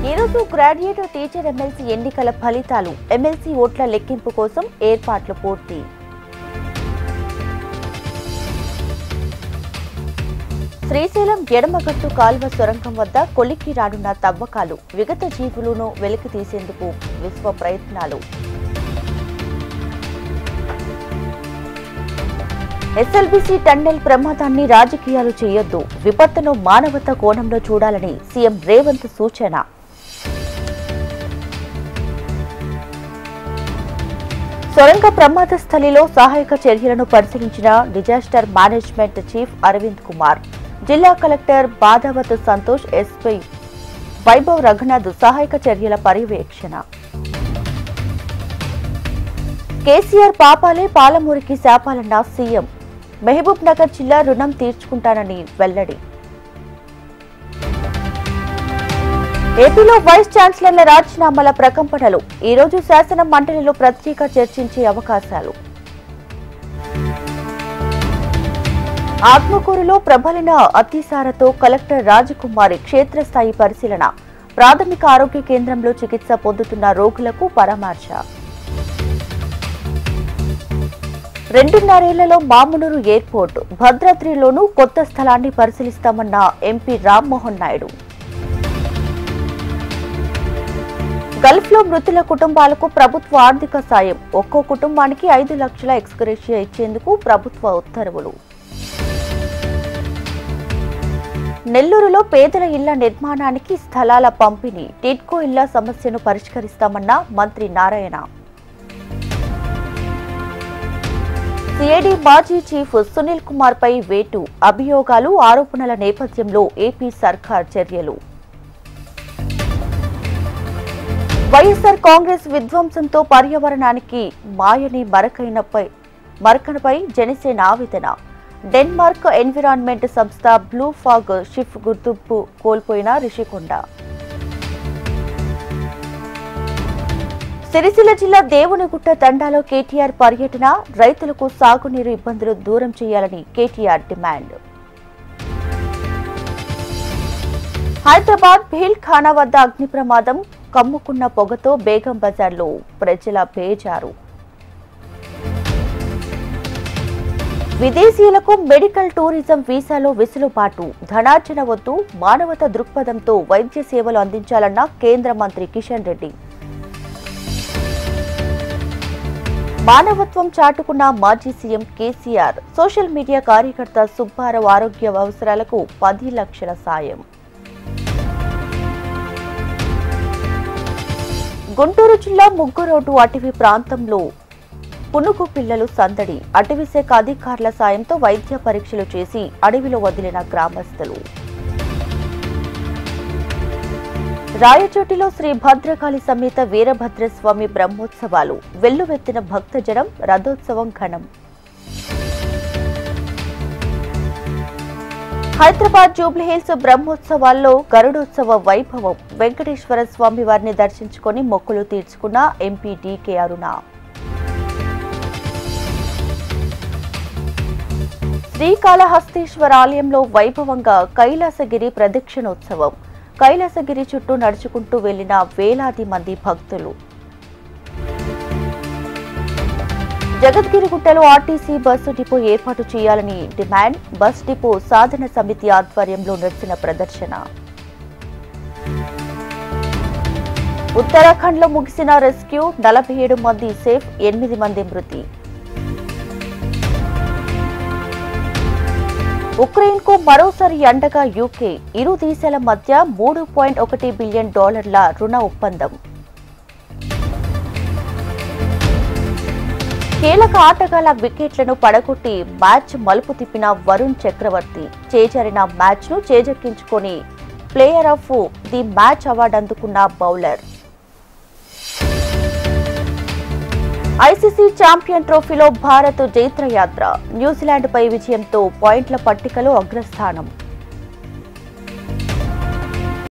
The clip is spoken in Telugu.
ఈరోజు గ్రాడ్యుయేట్ టీచర్ ఎమ్మెల్సీ ఎన్నికల ఫలితాలు ఎమ్మెల్సీ ఓట్ల లెక్కింపు కోసం ఏర్పాట్లు పూర్తి. శ్రీశైలం ఎడమగట్టు కాల్వ సొరంగం వద్ద కొలిక్కి రానున్న తవ్వకాలు విగత జీవులను వెలికి తీసేందుకు విశ్వ ప్రయత్నాలు. ఎస్ఎల్బీసీ టన్నెల్ ప్రమాదాన్ని రాజకీయాలు చేయొద్దు, విపత్తును మానవత కోణంలో చూడాలని సీఎం రేవంత్ సూచన. సొరంగ ప్రమాద స్థలిలో సహాయక చర్యలను పరిశీలించిన disaster management chief Arvind Kumar, జిల్లా కలెక్టర్ బాధావత్ సంతోష్, ఎస్పీ వైభవ్ రఘునాథ్ సహాయక చర్యల పర్యవేక్షణ. కేసీఆర్ పాపాలే పాలమూరికి శాపాలన్న సీఎం, మహబూబ్ నగర్ జిల్లా రుణం తీర్చుకుంటానని వెల్లడి. ఏపీలో వైస్ ఛాన్సలర్ల రాజీనామాల ప్రకంపనలు, ఈరోజు శాసన మండలిలో ప్రత్యేక చర్చించే అవకాశాలు. ఆత్మకూరులో ప్రబలిన అతిసారతో కలెక్టర్ రాజకుమారి క్షేత్రస్థాయి పరిశీలన, ప్రాథమిక ఆరోగ్య కేంద్రంలో చికిత్స పొందుతున్న రోగులకు పరామర్శ. 2.5 ఏళ్లలో మామునూరు ఎయిర్పోర్ట్, భద్రాద్రిలోనూ కొత్త స్థలాన్ని పరిశీలిస్తామన్న ఎంపీ రామ్మోహన్ నాయుడు. గల్ఫ్లో మృతుల కుటుంబాలకు ప్రభుత్వ ఆర్థిక సాయం, ఒక్కో కుటుంబానికి 5 లక్షల ఎక్స్గ్రేషియా ఇచ్చేందుకు ప్రభుత్వ ఉత్తర్వులు. నెల్లూరులో పేదల ఇళ్ల నిర్మాణానికి స్థలాల పంపిణీ, టిడ్కో ఇళ్ల సమస్యను పరిష్కరిస్తామన్న మంత్రి నారాయణ. సిఐడి మాజీ చీఫ్ సునీల్ కుమార్ పై వేటు, అభియోగాలు ఆరోపణల నేపథ్యంలో ఏపీ సర్కార్ చర్యలు. వైఎస్ఆర్ కాంగ్రెస్ విధ్వంసంతో పర్యావరణానికి మాయని మరకనపై జనసేన ఆవేదన. డెన్మార్క్ ఎన్విరాన్మెంట్ సంస్థ బ్లూ ఫాగ్ షిప్ గుర్తింపు కోల్పోయిన రిషికొండ. సిరిసిల్ల జిల్లా దేవునిగుట్ట తండాలో కేటీఆర్ పర్యటన, రైతులకు సాగునీరు ఇబ్బందులు దూరం చేయాలని కేటీఆర్ డిమాండ్. హైదరాబాద్ భీల్ ఖానా వద్ద అగ్ని ప్రమాదం, కమ్ముకున్న పొగతో బేగం బజార్లో ప్రజల బేజారు. విదేశీయులకు మెడికల్ టూరిజం వీసాలో వెసులుబాటు, ధనార్జన వద్దు, మానవత దృక్పథంతో వైద్య సేవలు అందించాలన్న కేంద్ర మంత్రి కిషన్ రెడ్డి. మానవత్వం చాటుకున్న మాజీ సీఎం కేసీఆర్, సోషల్ మీడియా కార్యకర్త సుబ్బారావు ఆరోగ్య అవసరాలకు 10 లక్షల సాయం. గుంటూరు జిల్లా ముగ్గురోడ్డు అటవీ ప్రాంతంలో పునుగు పిల్లలు సందడి, అటవీ శాఖ అధికారుల సాయంతో వైద్య పరీక్షలు చేసి అడవిలో వదిలిన గ్రామస్తులు. రాయచోటిలో శ్రీ భద్రకాళి సమేత వీరభద్రస్వామి బ్రహ్మోత్సవాలు, వెల్లువెత్తిన భక్తజనం, రథోత్సవం ఘనం. హైదరాబాద్ జూబ్లీహిల్స్ బ్రహ్మోత్సవాల్లో గరుడోత్సవ వైభవం, వెంకటేశ్వర స్వామి వారిని దర్శించుకుని మొక్కులు తీర్చుకున్న ఎంపీ డీకే అరుణ. శ్రీకాళహస్తీశ్వర ఆలయంలో వైభవంగా కైలాసగిరి ప్రదక్షిణోత్సవం, కైలాసగిరి చుట్టూ నడుచుకుంటూ వెళ్లిన వేలాది మంది భక్తులు. జగద్గిరిగుట్టలో ఆర్టీసీ బస్సు డిపో ఏర్పాటు చేయాలని డిమాండ్, బస్ డిపో సాధన సమితి ఆధ్వర్యంలో నిరసన ప్రదర్శన. ఉత్తరాఖండ్లో ముగిసిన రెస్క్యూ, 47 మంది సేఫ్, 8 మంది మృతి. ఉక్రెయిన్కు మరోసారి అండగా యూకే, ఇరు దేశాల మధ్య $3.1 బిలియన్ రుణ ఒప్పందం. కీలక ఆటగాళ్ల వికెట్లను పడగొట్టి మ్యాచ్ మలుపు తిప్పిన వరుణ్ చక్రవర్తి, చేజారిన మ్యాచ్ను చేజెక్కించుకొని player of the match award అందుకున్న బౌలర్. ఐసీసీ ఛాంపియన్ ట్రోఫీలో భారత్ జైత్రయాత్ర, న్యూజిలాండ్పై విజయంతో పాయింట్ల పట్టికలో అగ్రస్థానం.